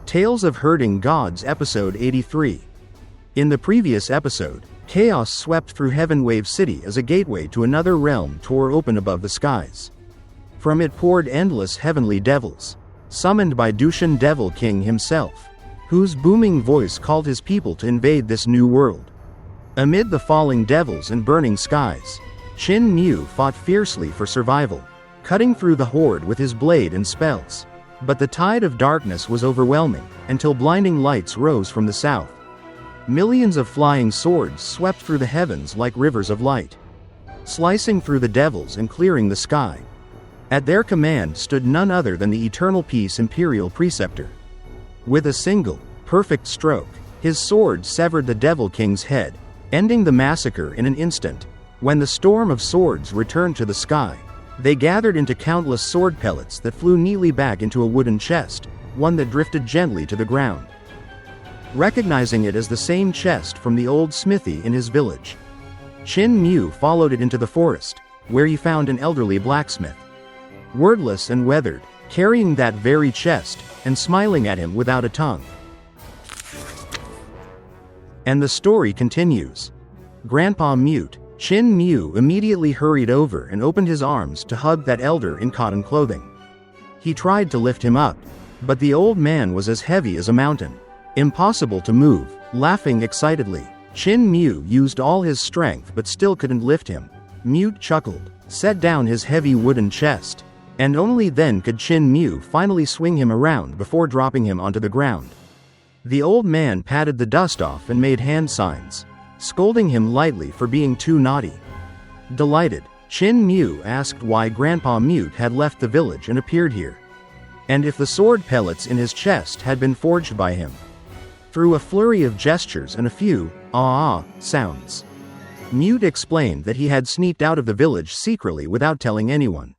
Tales of Herding Gods Episode 83. In the previous episode, chaos swept through Heavenwave City as a gateway to another realm tore open above the skies. From it poured endless heavenly devils, summoned by Dushan Devil King himself, whose booming voice called his people to invade this new world. Amid the falling devils and burning skies, Qin Mu fought fiercely for survival, cutting through the horde with his blade and spells. But the tide of darkness was overwhelming, until blinding lights rose from the south. Millions of flying swords swept through the heavens like rivers of light, slicing through the devils and clearing the sky. At their command stood none other than the Eternal Peace Imperial Preceptor. With a single, perfect stroke, his sword severed the Devil King's head, ending the massacre in an instant. When the storm of swords returned to the sky, they gathered into countless sword pellets that flew neatly back into a wooden chest, one that drifted gently to the ground. Recognizing it as the same chest from the old smithy in his village, Qin Mu followed it into the forest, where he found an elderly blacksmith. Wordless and weathered, carrying that very chest, and smiling at him without a tongue. And the story continues. Grandpa mute, Qin Mu immediately hurried over and opened his arms to hug that elder in cotton clothing. He tried to lift him up, but the old man was as heavy as a mountain, impossible to move. Laughing excitedly, Qin Mu used all his strength but still couldn't lift him. Mute chuckled, set down his heavy wooden chest, and only then could Qin Mu finally swing him around before dropping him onto the ground. The old man patted the dust off and made hand signs, scolding him lightly for being too naughty. Delighted, Qin Mu asked why Grandpa Mute had left the village and appeared here, and if the sword pellets in his chest had been forged by him. Through a flurry of gestures and a few ah sounds, Mute explained that he had sneaked out of the village secretly without telling anyone.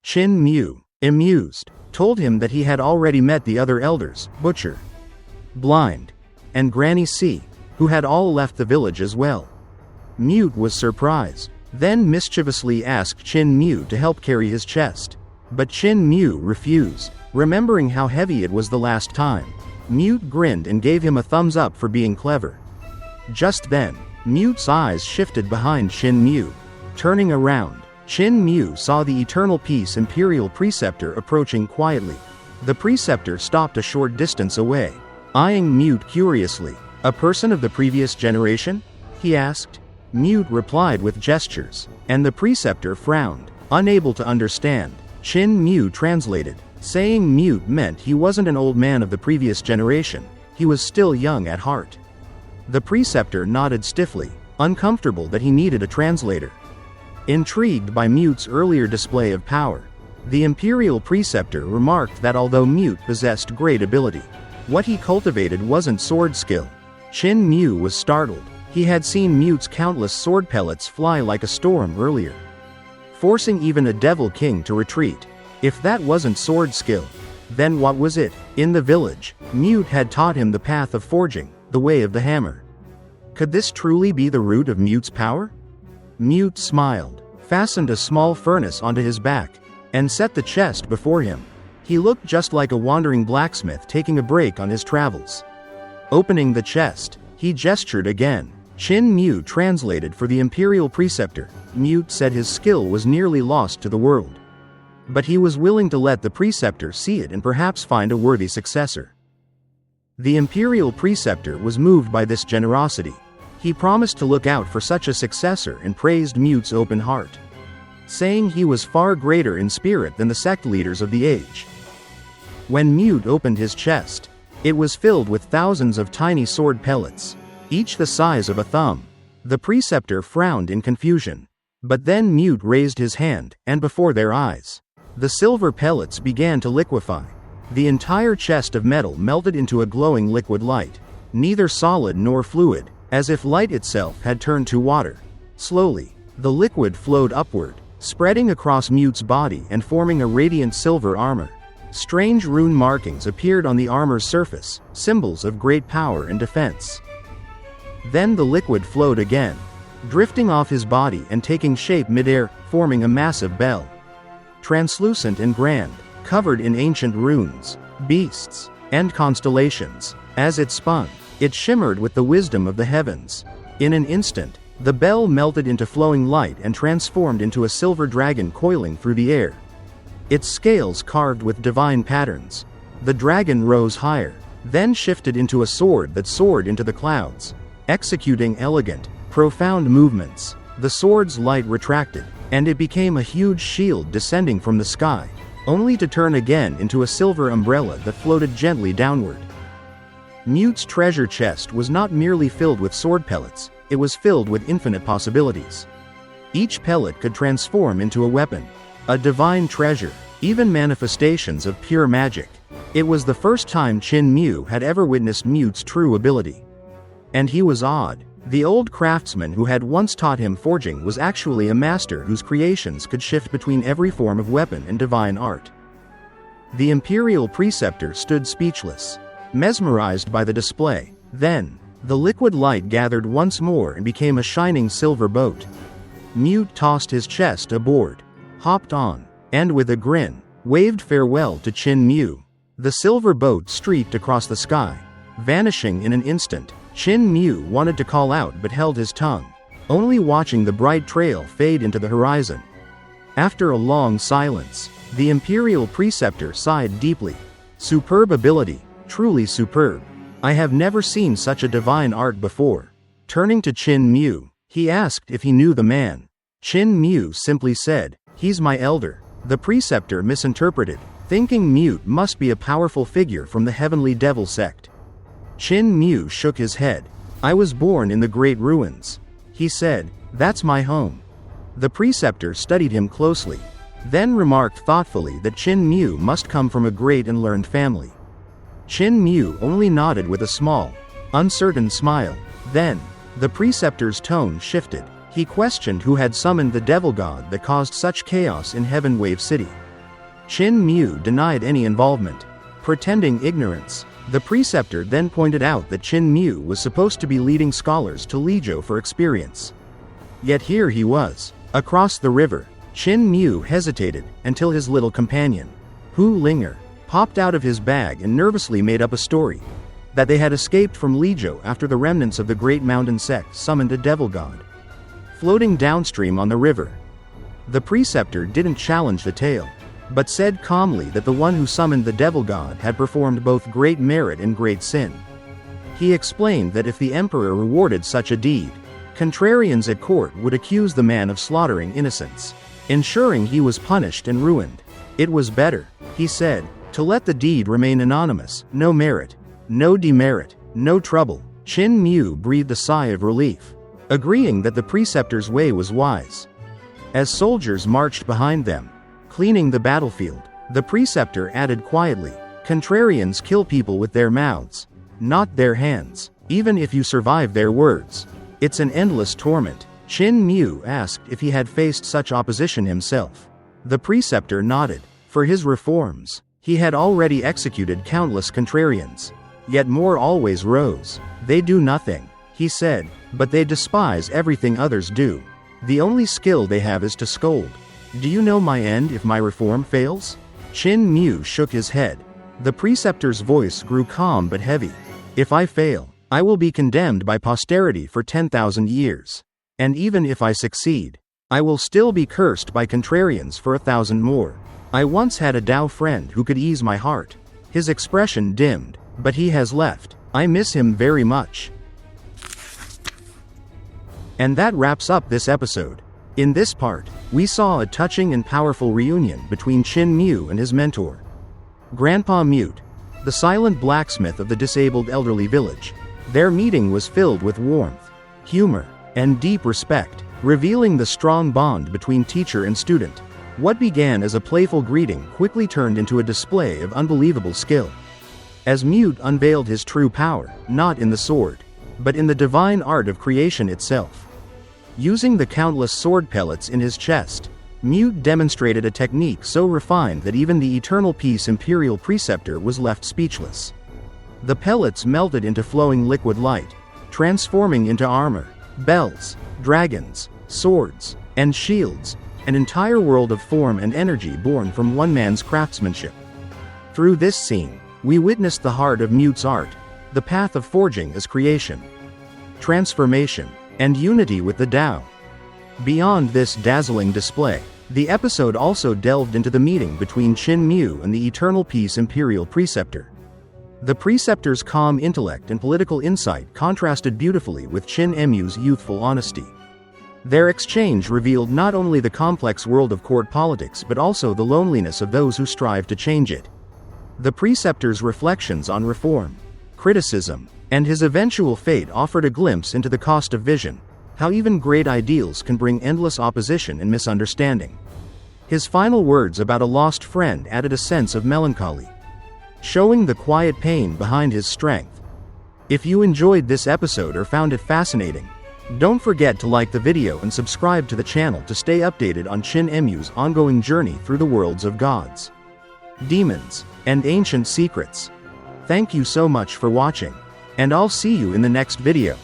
Qin Mu, amused, told him that he had already met the other elders, Butcher, Blind, and Granny C, who had all left the village as well. Mute was surprised, then mischievously asked Qin Mu to help carry his chest. But Qin Mu refused, remembering how heavy it was the last time. Mute grinned and gave him a thumbs up for being clever. Just then, Mute's eyes shifted behind Qin Mu. Turning around, Qin Mu saw the Eternal Peace Imperial Preceptor approaching quietly. The Preceptor stopped a short distance away, eyeing Mute curiously. A person of the previous generation? He asked. Mute replied with gestures, and the Preceptor frowned, unable to understand. Qin Mu translated, saying Mute meant he wasn't an old man of the previous generation, he was still young at heart. The Preceptor nodded stiffly, uncomfortable that he needed a translator. Intrigued by Mute's earlier display of power, the Imperial Preceptor remarked that although Mute possessed great ability, what he cultivated wasn't sword skill. Qin Mu was startled. He had seen Mute's countless sword pellets fly like a storm earlier, forcing even a Devil King to retreat. If that wasn't sword skill, then what was it? In the village, Mute had taught him the path of forging, the way of the hammer. Could this truly be the root of Mute's power? Mute smiled, fastened a small furnace onto his back, and set the chest before him. He looked just like a wandering blacksmith taking a break on his travels. Opening the chest, he gestured again. Qin Mu translated for the Imperial Preceptor. Mute said his skill was nearly lost to the world, but he was willing to let the Preceptor see it and perhaps find a worthy successor. The Imperial Preceptor was moved by this generosity. He promised to look out for such a successor and praised Mute's open heart, saying he was far greater in spirit than the sect leaders of the age. When Mute opened his chest, it was filled with thousands of tiny sword pellets, each the size of a thumb. The Preceptor frowned in confusion, but then Mute raised his hand, and before their eyes, the silver pellets began to liquefy. The entire chest of metal melted into a glowing liquid light, neither solid nor fluid, as if light itself had turned to water. Slowly, the liquid flowed upward, spreading across Mute's body and forming a radiant silver armor. Strange rune markings appeared on the armor's surface, symbols of great power and defense. Then the liquid flowed again, drifting off his body and taking shape midair, forming a massive bell. Translucent and grand, covered in ancient runes, beasts, and constellations. As it spun, it shimmered with the wisdom of the heavens. In an instant, the bell melted into flowing light and transformed into a silver dragon coiling through the air. Its scales carved with divine patterns. The dragon rose higher, then shifted into a sword that soared into the clouds, executing elegant, profound movements. The sword's light retracted, and it became a huge shield descending from the sky, only to turn again into a silver umbrella that floated gently downward. Mute's treasure chest was not merely filled with sword pellets, it was filled with infinite possibilities. Each pellet could transform into a weapon, a divine treasure, even manifestations of pure magic. It was the first time Qin Mu had ever witnessed Mute's true ability. And he was awed. The old craftsman who had once taught him forging was actually a master whose creations could shift between every form of weapon and divine art. The imperial preceptor stood speechless, mesmerized by the display. Then, the liquid light gathered once more and became a shining silver boat. Mute tossed his chest aboard, hopped on, and with a grin, waved farewell to Qin Mu. The silver boat streaked across the sky, vanishing in an instant. Qin Mu wanted to call out but held his tongue, only watching the bright trail fade into the horizon. After a long silence, the imperial preceptor sighed deeply. Superb ability, truly superb. I have never seen such a divine art before. Turning to Qin Mu, he asked if he knew the man. Qin Mu simply said, "He's my elder." The preceptor misinterpreted, thinking Mute must be a powerful figure from the heavenly devil sect. Qin Mu shook his head. "I was born in the great ruins," he said. "That's my home." The preceptor studied him closely, then remarked thoughtfully that Qin Mu must come from a great and learned family. Qin Mu only nodded with a small, uncertain smile. Then, the preceptor's tone shifted. He questioned who had summoned the devil god that caused such chaos in Heaven Wave City. Qin Mu denied any involvement, pretending ignorance. The preceptor then pointed out that Qin Mu was supposed to be leading scholars to Lizhou for experience. Yet here he was, across the river. Qin Mu hesitated until his little companion, Hu Linger, popped out of his bag and nervously made up a story that they had escaped from Lizhou after the remnants of the great mountain sect summoned a devil god. Floating downstream on the river, the preceptor didn't challenge the tale, but said calmly that the one who summoned the devil god had performed both great merit and great sin. He explained that if the emperor rewarded such a deed, contrarians at court would accuse the man of slaughtering innocents, ensuring he was punished and ruined. It was better, he said, to let the deed remain anonymous. No merit, no demerit, no trouble. Qin Mu breathed a sigh of relief, agreeing that the preceptor's way was wise. As soldiers marched behind them, cleaning the battlefield, the preceptor added quietly, "Contrarians kill people with their mouths, not their hands. Even if you survive their words, it's an endless torment." Qin Mu asked if he had faced such opposition himself. The preceptor nodded. For his reforms, he had already executed countless contrarians. Yet more always rose. "They do nothing," he said, "but they despise everything others do. The only skill they have is to scold. Do you know my end if my reform fails?" Qin Mu shook his head. The preceptor's voice grew calm but heavy. "If I fail, I will be condemned by posterity for 10,000 years. And even if I succeed, I will still be cursed by contrarians for 1,000 more. I once had a Dao friend who could ease my heart. His expression dimmed, but he has left. I miss him very much." And that wraps up this episode. In this part, we saw a touching and powerful reunion between Qin Mu and his mentor, Grandpa Mute, the silent blacksmith of the disabled elderly village. Their meeting was filled with warmth, humor, and deep respect, revealing the strong bond between teacher and student. What began as a playful greeting quickly turned into a display of unbelievable skill. As Mute unveiled his true power, not in the sword, but in the divine art of creation itself. Using the countless sword pellets in his chest, Mute demonstrated a technique so refined that even the Eternal Peace Imperial Preceptor was left speechless. The pellets melted into flowing liquid light, transforming into armor, bells, dragons, swords, and shields, an entire world of form and energy born from one man's craftsmanship. Through this scene, We witnessed the heart of Mute's art, the path of forging as creation, transformation, and unity with the Tao. Beyond this dazzling display, the episode also delved into the meeting between Qin Mu and the Eternal Peace Imperial Preceptor. The Preceptor's calm intellect and political insight contrasted beautifully with Qin Mu's youthful honesty. Their exchange revealed not only the complex world of court politics but also the loneliness of those who strive to change it. The Preceptor's reflections on reform, criticism, and his eventual fate offered a glimpse into the cost of vision, how even great ideals can bring endless opposition and misunderstanding. His final words about a lost friend added a sense of melancholy, showing the quiet pain behind his strength. If you enjoyed this episode or found it fascinating, don't forget to like the video and subscribe to the channel to stay updated on Qin Mu's ongoing journey through the worlds of gods, demons, and ancient secrets. Thank you so much for watching, and I'll see you in the next video.